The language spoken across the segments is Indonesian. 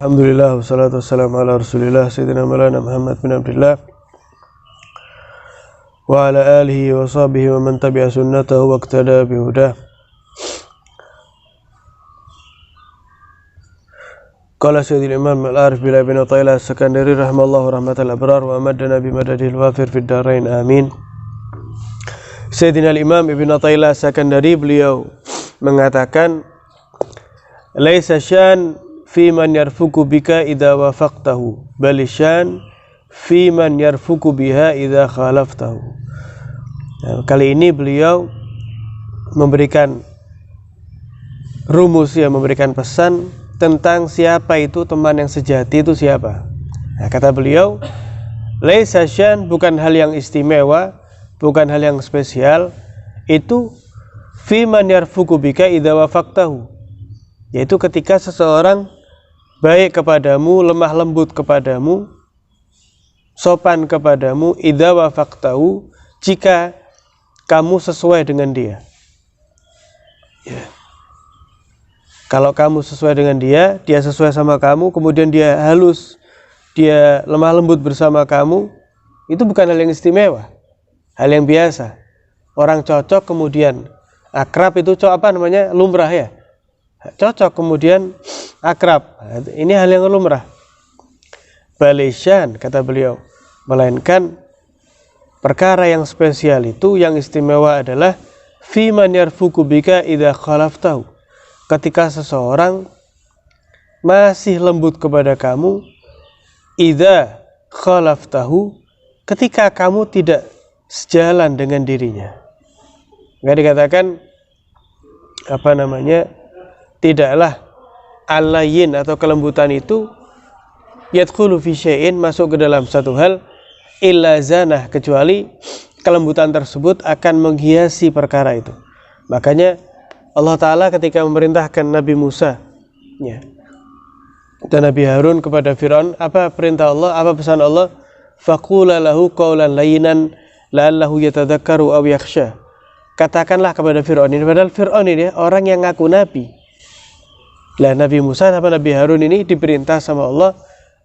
Alhamdulillah wassalatu wassalamu ala Rasulillah Sayyidina Maulana Muhammad bin Abdullah wa ala alihi wa sahbihi wa man tabi'a sunnatahu wa iqtada bihudah. Qala Sayyidil Imam Al-Arif Billah bin Athaillah As-Sakandari rahimallahu rahmatal abrar wa amaddana bimadadihil wafir fid darain amin. Sayyidina Al-Imam Ibn Athaillah As-Sakandari beliau mengatakan, laisa syan fi man yarfuku bika idza wafaqtahu bal syan fi man yarfuku biha idza khalaftahu. Nah, kali ini beliau memberikan rumus, memberikan pesan tentang siapa itu teman yang sejati, itu siapa. Nah, kata beliau, laisa syan, bukan hal yang istimewa, bukan hal yang spesial, itu fi man yarfuku bika idza wafaqtahu, yaitu ketika seseorang baik kepadamu, lemah lembut kepadamu, sopan kepadamu, idza wafaqtahu, jika kamu sesuai dengan dia. Kalau kamu sesuai dengan dia, dia sesuai sama kamu, kemudian dia halus, dia lemah lembut bersama kamu, itu bukan hal yang istimewa, hal yang biasa. Orang cocok kemudian akrab, itu lumrah ya. Cocok kemudian akrab, ini hal yang lumrah. Balisyan, kata beliau, melainkan perkara yang spesial itu, yang istimewa adalah fi man yarfuku bika idza khalaftahu, ketika seseorang masih lembut kepada kamu, idza khalaftahu, ketika kamu tidak sejalan dengan dirinya. Enggak dikatakan tidaklah al-layyin atau kelembutan itu yadkhulu fi syai'in, masuk ke dalam satu hal, illa zanah, kecuali kelembutan tersebut akan menghiasi perkara itu. Makanya Allah Ta'ala ketika memerintahkan Nabi Musa dan Nabi Harun kepada Fir'aun, apa perintah Allah, apa pesan Allah? Faqula lahu qawlan layyinan la'allahu yatadzakkaru aw yakhsha. Katakanlah kepada Fir'aun ini, padahal Fir'aun ini orang yang ngaku nabi. Lah Nabi Musa sama Nabi Harun ini diperintah sama Allah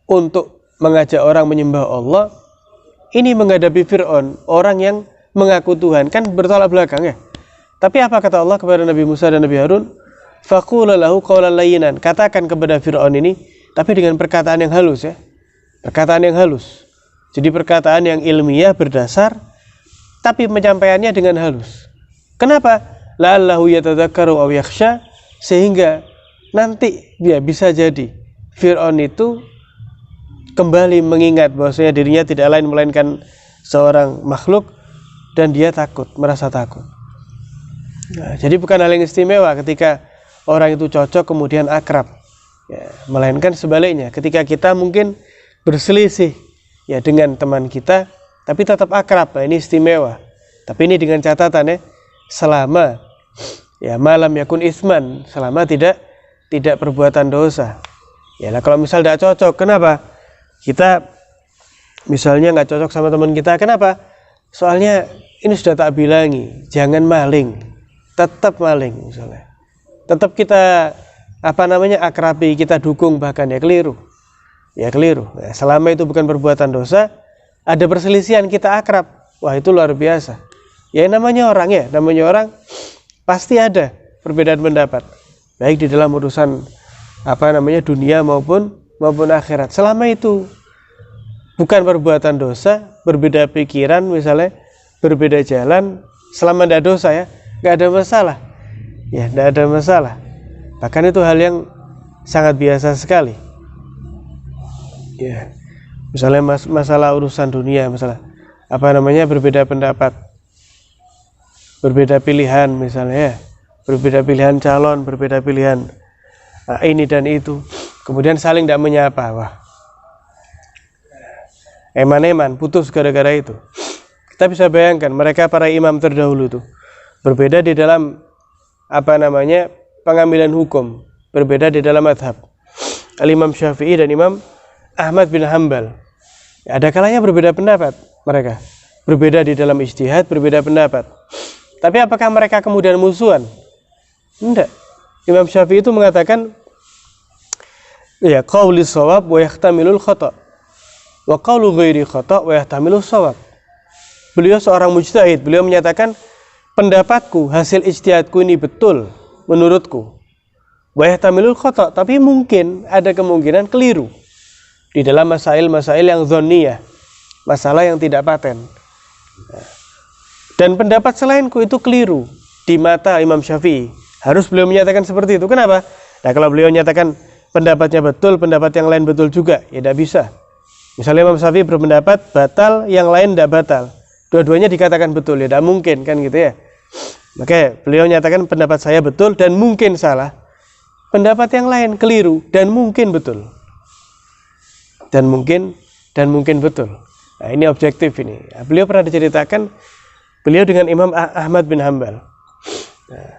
untuk mengajak orang menyembah Allah. Ini menghadapi Fir'aun, orang yang mengaku Tuhan, kan bertolak belakang ya. Tapi apa kata Allah kepada Nabi Musa dan Nabi Harun? Faqula lahu qawlan layyinan, katakan kepada Fir'aun ini, tapi dengan perkataan yang halus ya. Perkataan yang halus. Jadi perkataan yang ilmiah berdasar, tapi penyampaiannya dengan halus. Kenapa? La'allahu yatadzakkaru aw yakhsha, sehingga nanti bisa jadi Fir'aun itu kembali mengingat bahwasanya dirinya tidak lain melainkan seorang makhluk, dan dia takut, merasa takut. Nah, jadi bukan hal yang istimewa ketika orang itu cocok kemudian akrab, melainkan sebaliknya, ketika kita mungkin berselisih dengan teman kita, tapi tetap akrab. Nah, ini istimewa. Tapi ini dengan catatan selama malam yakun isman, selama tidak perbuatan dosa. Kalau misal tidak cocok, kenapa? Kita misalnya nggak cocok sama teman kita, kenapa? Soalnya ini sudah tak bilangi, jangan maling, tetap maling misalnya. Tetap kita akrabi, kita dukung, bahkan keliru. Nah, selama itu bukan perbuatan dosa, ada perselisihan kita akrab, wah itu luar biasa. Namanya orang pasti ada perbedaan pendapat, baik di dalam urusan dunia maupun akhirat. Selama itu bukan perbuatan dosa, berbeda pikiran misalnya, berbeda jalan, selama tidak dosa nggak ada masalah. Tidak ada masalah. Bahkan itu hal yang sangat biasa sekali. Misalnya masalah urusan dunia, masalah berbeda pendapat, berbeda pilihan misalnya, berbeda pilihan calon, berbeda pilihan ini dan itu, kemudian saling tidak menyapa, wah eman-eman, putus gara-gara itu. Kita bisa bayangkan mereka para imam terdahulu itu berbeda di dalam pengambilan hukum, berbeda di dalam mazhab. Al-Imam Syafi'i dan Imam Ahmad bin Hanbal, ada kalanya berbeda pendapat mereka, berbeda di dalam ijtihad, berbeda pendapat. Tapi apakah mereka kemudian musuhan? Tidak. Imam Syafi'i itu mengatakan, Ya, qauli shawab wa yahtamilul khata'. Wa qaulu ghairi khata' wa yahtamilus shawab. Beliau seorang mujtahid, beliau menyatakan pendapatku, hasil ijtihadku ini betul menurutku. Wa yahtamilul khata', tapi mungkin ada kemungkinan keliru di dalam masail-masail yang dhanniyah, masalah yang tidak paten. Dan pendapat selainku itu keliru di mata Imam Syafi'i. Harus beliau menyatakan seperti itu. Kenapa? Nah, kalau beliau menyatakan pendapatnya betul, pendapat yang lain betul juga, ya tidak bisa. Misalnya Imam Syafi'i berpendapat batal, yang lain tidak batal. Dua-duanya dikatakan betul, ya tidak mungkin kan gitu ya. Maka beliau menyatakan pendapat saya betul dan mungkin salah. Pendapat yang lain keliru dan mungkin betul. Dan mungkin betul. Nah, ini objektif ini. Nah, beliau pernah diceritakan beliau dengan Imam Ahmad bin Hanbal. Nah,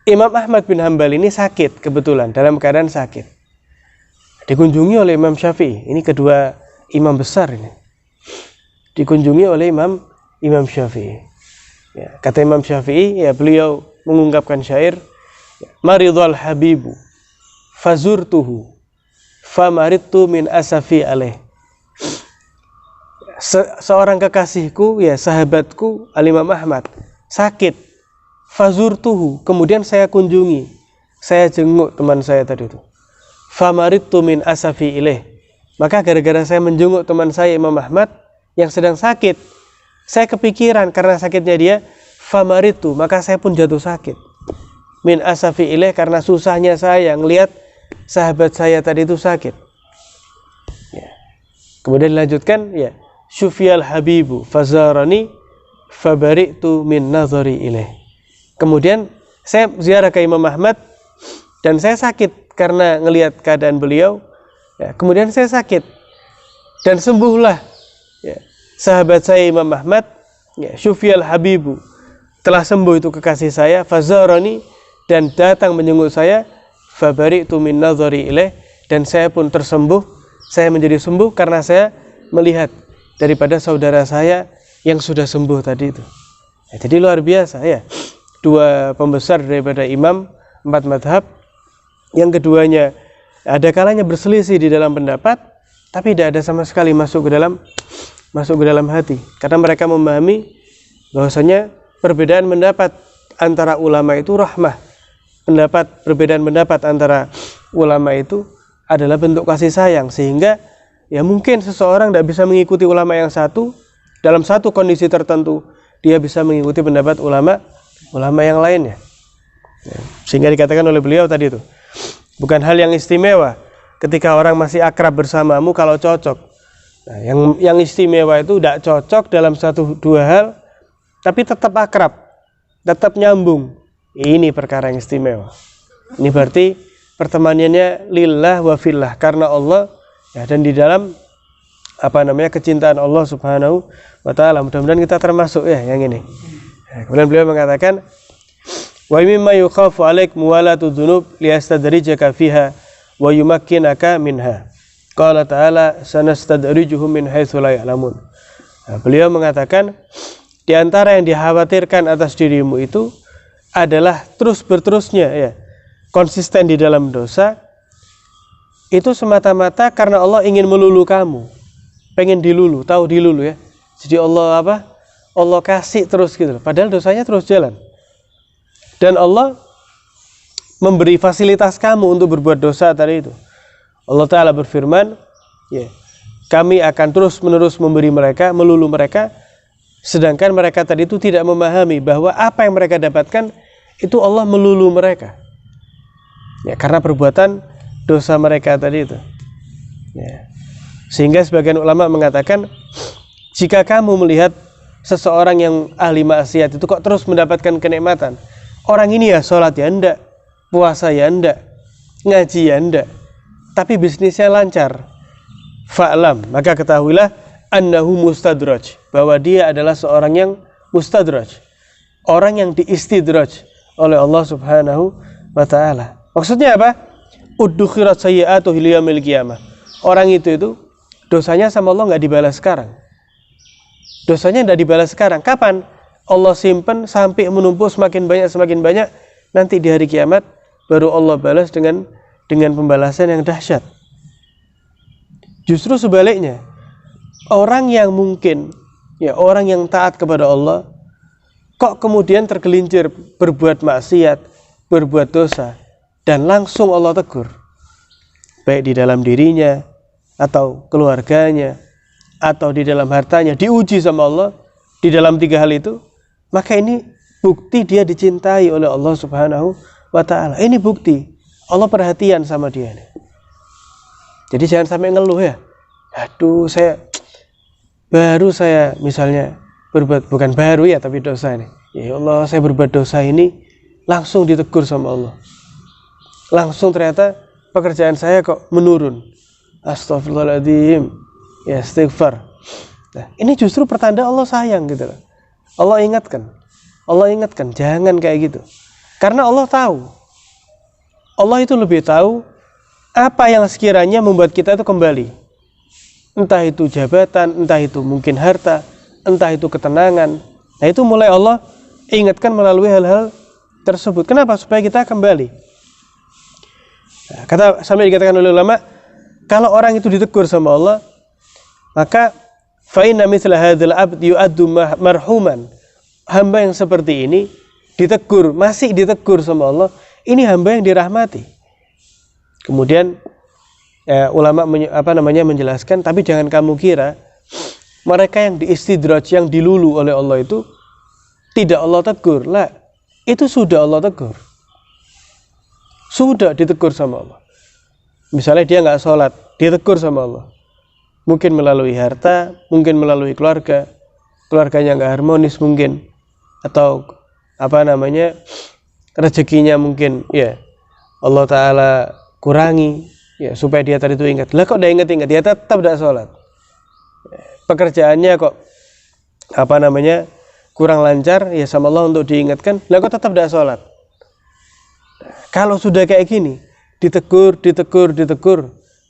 Imam Ahmad bin Hanbal ini sakit kebetulan, dalam keadaan sakit. Dikunjungi oleh Imam Syafi'i. Ini kedua imam besar ini. Dikunjungi oleh Imam Syafi'i. Ya, kata Imam Syafi'i, ya beliau mengungkapkan syair, maridul habibu fazurtuhu famaridtu min asafi alaih. Seorang kekasihku, ya sahabatku Al-Imam Ahmad sakit, fazurtuhu, kemudian saya kunjungi, saya jenguk teman saya tadi itu. Famaridtu min asafi ilaih, maka gara-gara saya menjenguk teman saya Imam Ahmad yang sedang sakit, saya kepikiran karena sakitnya dia, famaridtu, maka saya pun jatuh sakit. Min asafi ilaih, karena susahnya saya ngelihat sahabat saya tadi itu sakit. Ya. Kemudian dilanjutkan, ya, syufiyal habibu fazarani fabari'tu min nazari ilaih. Kemudian saya ziarah ke Imam Ahmad dan saya sakit karena ngelihat keadaan beliau. Ya, kemudian saya sakit dan sembuhlah, ya, sahabat saya Imam Ahmad, ya, syufiyal habibu, telah sembuh itu kekasih saya, fazarani, dan datang menjenguk saya, fabari'tu min nazari ilaih, dan saya pun tersembuh, saya menjadi sembuh karena saya melihat daripada saudara saya yang sudah sembuh tadi itu. Ya, jadi luar biasa ya, dua pembesar daripada imam 4 madhab, yang keduanya ada kalanya berselisih di dalam pendapat, tapi tidak ada sama sekali masuk ke dalam hati, karena mereka memahami bahwasanya perbedaan pendapat antara ulama itu rahmah. Perbedaan pendapat antara ulama itu adalah bentuk kasih sayang, sehingga ya mungkin seseorang tidak bisa mengikuti ulama yang satu dalam satu kondisi tertentu, dia bisa mengikuti pendapat ulama yang lainnya. Ya, sehingga dikatakan oleh beliau tadi itu, bukan hal yang istimewa ketika orang masih akrab bersamamu kalau cocok. Nah, yang istimewa itu tidak cocok dalam satu dua hal, tapi tetap akrab, tetap nyambung. Ini perkara yang istimewa. Ini berarti pertemanannya lillah wa fillah, karena Allah, ya, dan di dalam kecintaan Allah Subhanahu wa taala. Mudah-mudahan kita termasuk ya yang ini. Ya, kemudian beliau mengatakan, wa mimma yukhafu 'alaik muwalatu dzunub liyastadrijaka fiha wa yumakkinaka minha. Qala ta'ala sanastadrijuhum min haitsu la ya'lamun. Nah, beliau mengatakan di antara yang dikhawatirkan atas dirimu itu adalah berterusnya ya konsisten di dalam dosa, itu semata-mata karena Allah ingin melulu kamu, pengen dilulu, tahu dilulu ya. Jadi Allah kasih terus gitu, padahal dosanya terus jalan. Dan Allah memberi fasilitas kamu untuk berbuat dosa tadi itu. Allah Ta'ala berfirman, ya, kami akan terus-menerus memberi mereka, melulu mereka, sedangkan mereka tadi itu tidak memahami bahwa apa yang mereka dapatkan itu Allah melulu mereka. Ya, karena perbuatan dosa mereka tadi itu. Ya. Sehingga sebagian ulama mengatakan, jika kamu melihat seseorang yang ahli maksiat itu kok terus mendapatkan kenikmatan, orang ini ya sholat ya enggak, puasa ya enggak, ngaji ya enggak, tapi bisnisnya lancar, fa'lam, maka ketahuilah annahu mustadraj, bahwa dia adalah seorang yang mustadraj, orang yang diistidraj oleh Allah Subhanahu wa taala. Maksudnya apa? Uddukhirat sayyi'atuhu liyamil qiyamah. Orang itu dosanya sama Allah enggak dibalas sekarang. Dosanya tidak dibalas sekarang. Kapan? Allah simpan sampai menumpuk semakin banyak, nanti di hari kiamat baru Allah balas dengan pembalasan yang dahsyat. Justru sebaliknya, orang yang mungkin, orang yang taat kepada Allah, kok kemudian tergelincir berbuat maksiat, berbuat dosa, dan langsung Allah tegur, baik di dalam dirinya, atau keluarganya, atau di dalam hartanya, diuji sama Allah, di dalam 3 hal itu, maka ini bukti dia dicintai oleh Allah Subhanahu wa Ta'ala. Ini bukti Allah perhatian sama dia. Jadi jangan sampai ngeluh ya. Aduh, baru saya misalnya berbuat, bukan baru ya, tapi dosa ini. Ya Allah, saya berbuat dosa ini, langsung ditegur sama Allah. Langsung ternyata pekerjaan saya kok menurun. Astagfirullahaladzim. Ya, istighfar. Nah, ini justru pertanda Allah sayang gitu loh. Allah ingatkan, jangan kayak gitu. Karena Allah tahu. Allah itu lebih tahu apa yang sekiranya membuat kita itu kembali. Entah itu jabatan, entah itu mungkin harta, entah itu ketenangan. Nah, itu mulai Allah ingatkan melalui hal-hal tersebut. Kenapa? Supaya kita kembali. Nah, sampai dikatakan oleh ulama, kalau orang itu ditegur sama Allah, maka fa inna mithla hadzal abd yu'addu marhuman. Hamba yang seperti ini masih ditegur sama Allah, ini hamba yang dirahmati. Kemudian ulama menjelaskan, tapi jangan kamu kira mereka yang diistidraj, yang dilulu oleh Allah itu tidak Allah tegur. Lah, itu sudah Allah tegur. Sudah ditegur sama Allah. Misalnya dia nggak sholat, ditegur sama Allah. Mungkin melalui harta, mungkin melalui keluarganya nggak harmonis mungkin, atau rezekinya mungkin ya Allah Ta'ala kurangi, ya supaya dia tadi itu ingat. Lah kok dia ingat-ingat, dia tetap tidak sholat. Pekerjaannya kok kurang lancar, ya sama Allah untuk diingatkan. Lah kok tetap tidak sholat. Kalau sudah kayak gini, ditegur,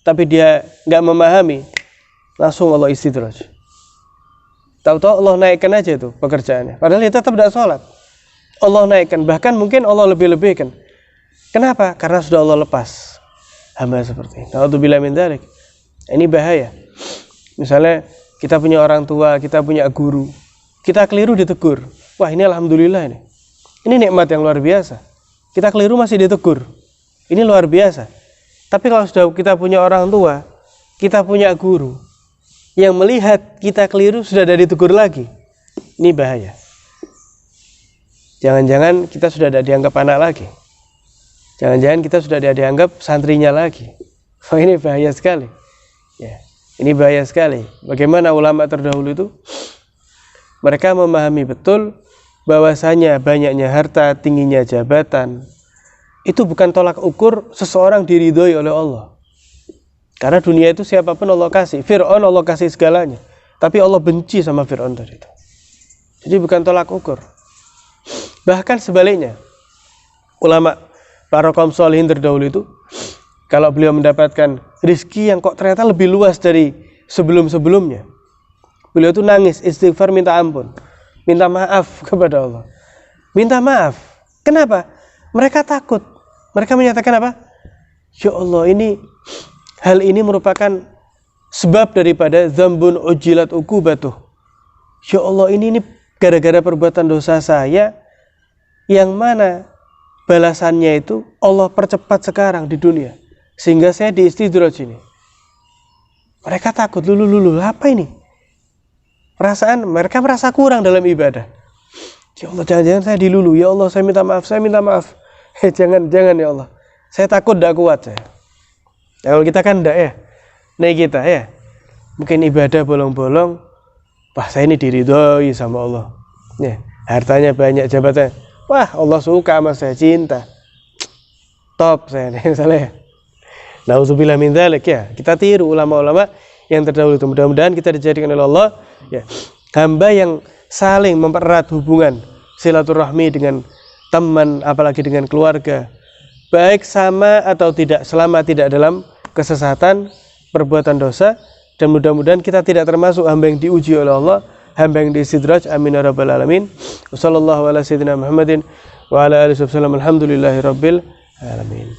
tapi dia nggak memahami, langsung Allah istidraj. Tahu-tahu Allah naikkan aja itu pekerjaannya. Padahal dia tetap tidak sholat. Allah naikkan, bahkan mungkin Allah lebih-lebihkan. Kenapa? Karena sudah Allah lepas hamba seperti ini. Na'udzubillah min dzalik. Ini bahaya. Misalnya kita punya orang tua, kita punya guru, kita keliru ditegur. Wah, ini alhamdulillah ini. Ini nikmat yang luar biasa. Kita keliru masih ditegur. Ini luar biasa. Tapi kalau sudah kita punya orang tua, kita punya guru yang melihat kita keliru sudah ada ditegur lagi, ini bahaya. Jangan-jangan kita sudah tidak dianggap anak lagi. Jangan-jangan kita sudah tidak dianggap santrinya lagi. Oh, ini bahaya sekali. Ya, ini bahaya sekali. Bagaimana ulama terdahulu itu? Mereka memahami betul bahwasanya banyaknya harta, tingginya jabatan, itu bukan tolak ukur seseorang diridhoi oleh Allah. Karena dunia itu siapapun Allah kasih. Fir'aun Allah kasih segalanya, tapi Allah benci sama Fir'aun tadi itu. Jadi bukan tolak ukur. Bahkan sebaliknya, ulama para kaum sholihin terdahulu itu, kalau beliau mendapatkan rizki yang kok ternyata lebih luas dari sebelum-sebelumnya, beliau itu nangis, istighfar, minta ampun, minta maaf kepada Allah. Minta maaf. Kenapa? Mereka takut. Mereka menyatakan apa? Ya Allah, hal ini merupakan sebab daripada dzambun ujilat ukubatuh. Ya Allah, ini gara-gara perbuatan dosa saya, yang mana balasannya itu Allah percepat sekarang di dunia, sehingga saya diistidraj ini. Mereka takut, lulu, apa ini? Mereka merasa kurang dalam ibadah. Ya Allah, jangan-jangan saya dilulu. Ya Allah, saya minta maaf. Jangan ya Allah. Saya takut tidak kuat saya. Ya, kalau kita kan tidak ya. Nah kita ya. Mungkin ibadah bolong-bolong. Wah, saya ini diridhoi sama Allah. Ya, hartanya banyak, jabatan. Wah, Allah suka sama saya, cinta. Top saya nih misalnya. Na'udzubillah min dzalik ya. Kita tiru ulama-ulama yang terdahulu itu. Mudah-mudahan kita dijadikan oleh Allah ya, hamba yang saling mempererat hubungan silaturahmi dengan teman, apalagi dengan keluarga, baik sama atau tidak, selama tidak dalam kesesatan, perbuatan dosa. Dan mudah-mudahan kita tidak termasuk hamba yang diuji oleh Allah, hamba yang diistidraj. Amin ya rabbal alamin. Wassallallahu ala sayyidina Muhammadin wa ala alihi wasallam. Alhamdulillahi rabbil alamin.